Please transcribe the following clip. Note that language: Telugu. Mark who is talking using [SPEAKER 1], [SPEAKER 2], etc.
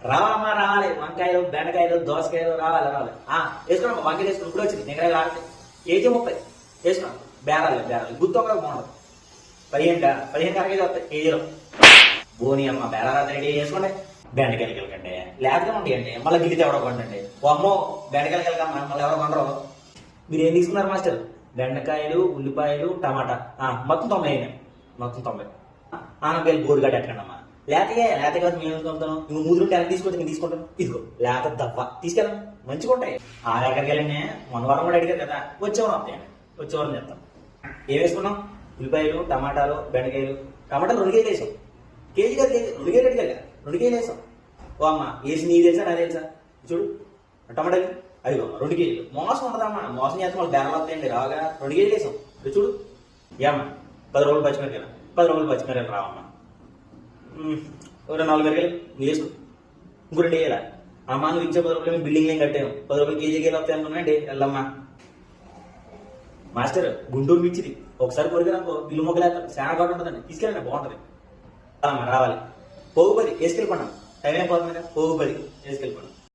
[SPEAKER 1] రావాలమ్మా రావాలి, వంకాయలు బెండకాయలు దోసకాయలు రావాలి. వేసుకున్నాం, వంకాయలు వేసుకుని ఇప్పుడు వచ్చింది నిగడ రావాలి. కేజీ 30 వేసుకున్నాం. బేరాలు గుర్తు ఒకటి బాగుండదు. 15 కరకేజీ వస్తాయి కేజీలో. బోని అమ్మ బేరాలు రెడీ చేసుకోండి. బెండకాయలు కిలకండి, లేకపోతే ఉంటాయండి. మళ్ళీ గిలితే ఎవడో కొండండి. అమ్మో బెండకాయలు కిలకమ్మా మళ్ళీ ఎవరో కొండరు. మీరు ఏం తీసుకున్నారు మాస్టర్? బెండకాయలు, ఉల్లిపాయలు, టమాటా మొత్తం 90 అయినాయి. మొత్తం 90. ఆనపకాయలు బోరు గడ్డ ఎట్టకండి అమ్మా. లేత కాదు మేము తీసుకుంటాం. నువ్వు ముదురుంటే ఎలా తీసుకుంటే నేను తీసుకుంటాను. ఇదిగో లేత దవ్వ తీసుకెళ్ళాను, మంచిగా ఉంటాయి. ఎక్కడికి వెళ్ళండి, మొన్న వారం కూడా అడిగారు కదా, వచ్చేవారం వస్తాయండి. వచ్చేవారం చెప్తాం. ఏం వేసుకున్నాం? ఉల్లిపాయలు, టమాటాలు, బెండకాయలు. టమాటాలు 2 కేజీలు వేసాం. కేజీ కాదు కేజీ, 2 కేజీలు అడిగారు కదా, 2 కేజీలు వేసాం. ఓ అమ్మ వేసి నీకు తెలుసా నాకు తెలుసా? చూడు టమాటాలు అదిగో 2 కేజీలు. మోసం ఉండదమ్మా, మోసం చేస్తే వాళ్ళు బేరాలు వస్తాయండి. రాగా 2 కేజీలు వేసాం. చూడు ఏమ్మా 10 రోజులు పచ్చిమిరకాయలు, 10 రోజులు పచ్చిమిరకాయలు రావమ్మా. ఒక 4 మిరకాయలు నువ్వు వేసుకో. ఇంకో 2 వేయాల. అమ్మా నువ్వు ఇచ్చే 10 రూపాయలు బిల్డింగ్ ఏం కట్టాను. 10 రూపాయలు కేజీకి వెళ్ళి వస్తాయి అనుకున్నాండి. వెళ్ళమ్మా. మాస్టర్ గుంటూరు మిర్చిది ఒకసారి కొరికినాకో ఇల్లు మొక్కలేస్తారు. చాలా కాటు ఉంటుందండి, తీసుకెళ్ళండి బాగుంటుంది. రావాలి. పోగు 10 వేసుకెళ్ళిపోండి. టైం అయిపోతుంది కదా, పోగు 10 వేసుకెళ్ళిపోండి.